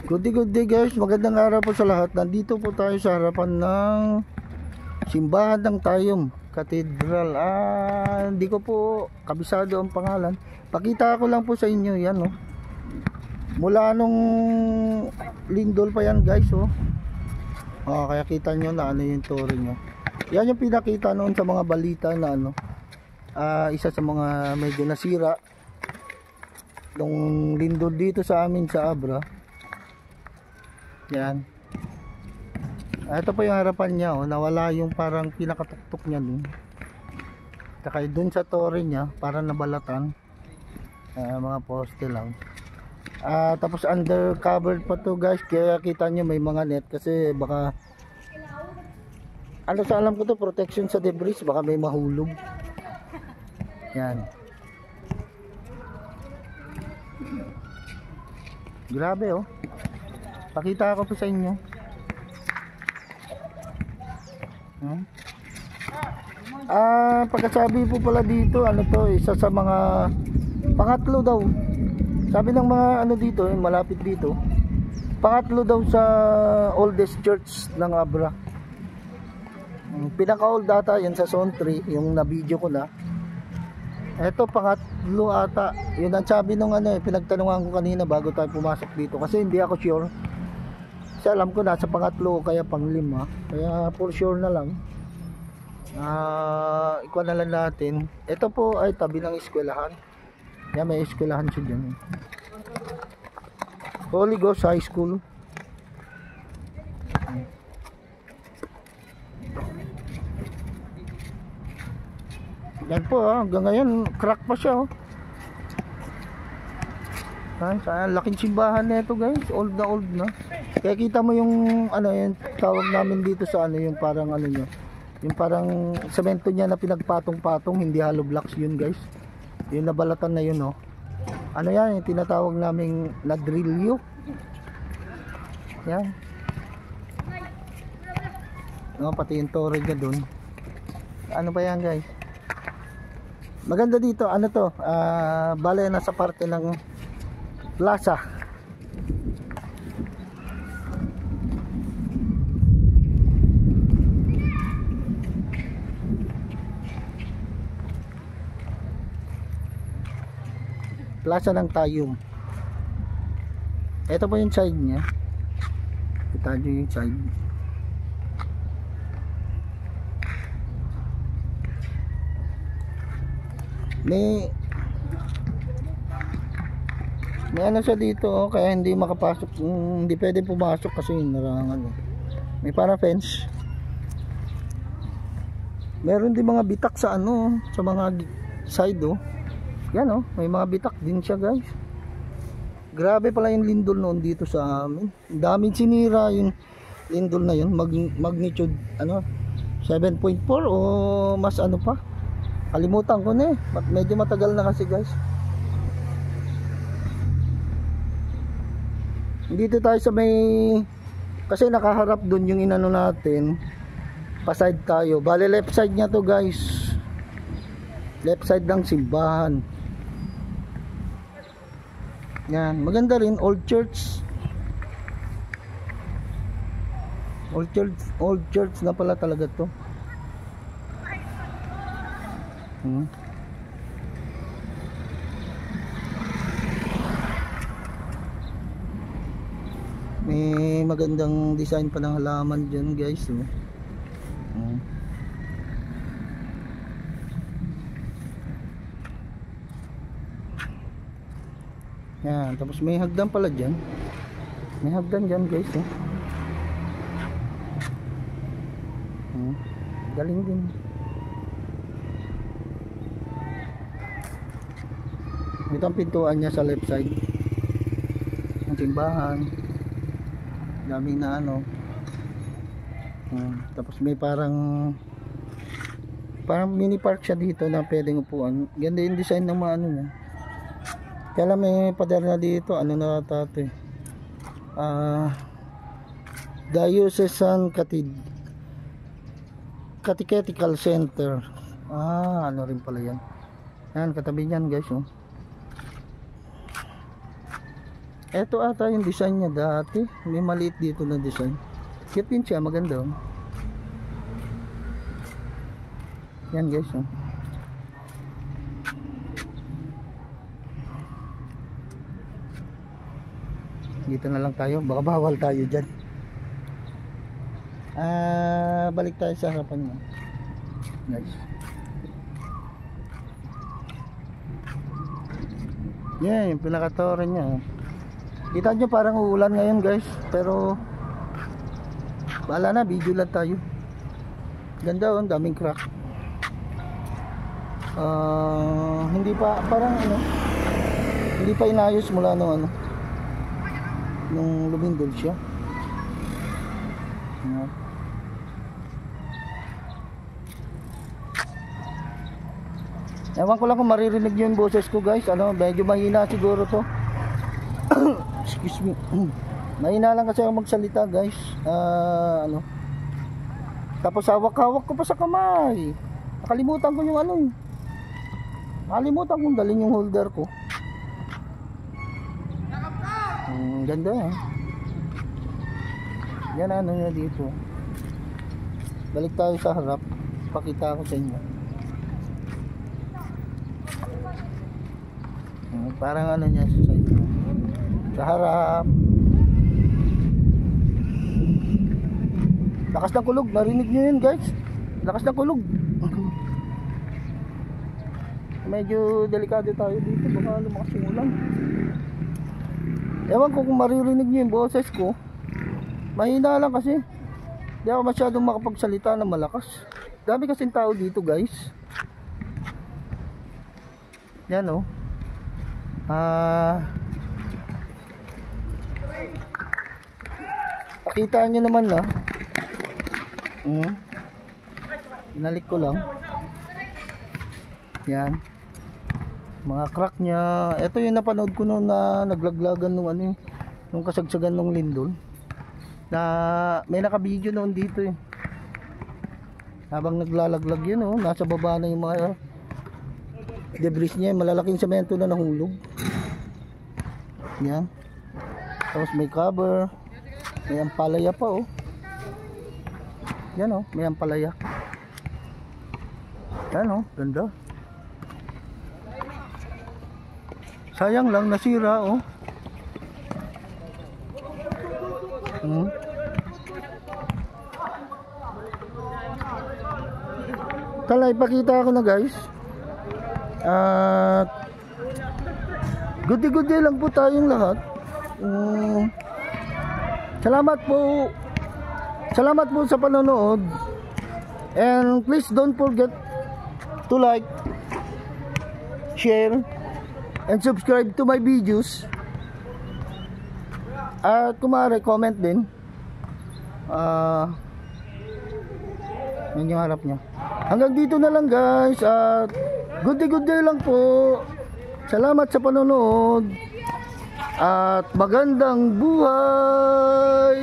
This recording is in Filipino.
Good day guys, magandang araw po sa lahat. Nandito po tayo sa harapan ng simbahan ng Tayum Cathedral. Hindi ko po kabisado ang pangalan. Pakita ko lang po sa inyo yan, oh. Mula nung lindol pa yan guys, oh. Kaya kita nyo na ano yung tore nyo. Yan yung pinakita noon sa mga balita na ano, isa sa mga medyo nasira nung lindol dito sa amin sa Abra. Yan. Ito po yung harapan niya, oh. Nawala yung parang pinakatuktok niya dun. Saka dun sa tore niya, parang nabalatan. Mga poste lang. Tapos undercovered pa to guys. Kaya kita nyo may mga net. Kasi baka, ano sa alam ko to, protection sa debris. Baka may mahulog. Yan. Grabe, oh. Pakita ko po sa inyo. Pagkasabi po pala dito, ano to, isa sa mga pangatlo daw. Sabi ng mga ano dito, malapit dito, pangatlo daw sa oldest church ng Abra. Pinaka-old data yan sa Zone 3, yung na-video ko na. Eto pangatlo ata. Yun ang sabi nung ano, pinagtanungan ko kanina bago tayo pumasok dito. Kasi hindi ako sure. Kasi alam ko nasa pangatlo kaya pang-5. Kaya for sure na lang. Ikuha na lang natin. Ito po ay tabi ng eskwelahan. Yan, may eskwelahan siya dyan. Holy Ghost High School. Yan po, hanggang ngayon crack pa siya, oh. Laking simbahan na ito guys. Old na. Kaya kita mo yung ano, yung tawag namin dito sa ano, yung parang ano niya, yung parang semento niya na pinagpatong-patong, hindi hollow blocks yun guys. Yung nabalatan na yun, oh. Ano yan, yung tinatawag naming na-drilyo. Yan. No, pati yung tore niya dun. Ano pa yan guys? Maganda dito, ano to, bale nasa parte ng plaza. Plaza ng Tayum. Ito po yung side niya. Kita nyo yung side. May ano siya dito, oh, kaya hindi makapasok, hindi pwede pumasok kasi narangan, oh. May para fence. Meron din mga bitak sa ano, sa mga side, oh. Yan, oh, may mga bitak din siya guys. Grabe pala yung lindol noon dito sa amin. Daming sinira yung lindol na yun. Magnitude ano 7.4 o mas ano pa. Kalimutan ko na eh. Medyo matagal na kasi guys. Dito tayo sa may, kasi nakaharap dun yung inano natin. Pa-side tayo. Bale left side nya to guys. Left side ng simbahan. Yan, maganda rin, old church. Old church na pala talaga to. May magandang design pa ng halaman dyan guys, oh. Yan, tapos may hagdan pala dyan. May hagdan dyan guys, oh. Galing din. Ito ang pintuan niya sa left side ng simbahan. Daming na ano. Tapos may parang mini park siya dito na pwedeng upuan. Ganda yung design ng mga ano niya. Kaya lang may pader na dito, ano na tato eh, Diocesan Catechetical Center. Ano rin pala yan. Yan, katabi niyan guys, oh. Ito ata yung design niya dati. May maliit dito na design. Cute din siya, maganda. Yan guys. Dito na lang tayo. Baka bawal tayo dyan. Balik tayo sa harapan niya. Guys. Yan, yung pinaka-tore niya. Kita nyo parang uulan ngayon guys. Pero bahala na, video lang tayo. Ganda oh, daming crack. Hindi pa, parang ano, hindi pa inayos mula nung ano, nung lumindol siya. Ewan ko lang kung maririnig nyo yung boses ko guys. Ano, medyo mahina siguro to. Excuse me. Mahina lang kasi ako magsalita guys. Ano, tapos hawak-hawak ko pa sa kamay. Nakalimutan ko yung ano. Nakalimutan kong dalhin yung holder ko. Ganda eh. Yan ano niya dito. Balik tayo sa harap. Pakita ko sa inyo. Parang ano niya sa inyo. Sa harap. Lakas ng kulog. Narinig nyo yun guys. Lakas ng kulog. Medyo delikado tayo dito. Baka lumakas yung ulan. Ewan ko kung maririnig nyo yung boses ko. Mahina lang kasi. Hindi ako masyadong makapagsalita ng malakas. Dami kasing tao dito guys. Yan o. Pakita nyo naman na. Inalik ko lang. Yan. Mga crack nya. Ito yung napanood ko noon na naglaglagan nung ano, nung kasagsagan nung lindol. Na may naka-video noon dito eh. Habang naglalaglag yun oh, nasa baba na yung mga debris niya, malalaking semento na nahulog. Yan. Tapos may cover. May ampalaya pa oh. Yan oh, may ampalaya. Yan oh, ganda. Sayang lang nasira oh. Tala, ipakita ko na guys. At good day lang po tayong lahat. Salamat po. Salamat po sa panonood. And please don't forget to like, share, and subscribe to my videos. At kung maaari, comment din. Yan yung harap niya. Hanggang dito na lang guys. At good day lang po. Salamat sa panonood. At magandang buhay.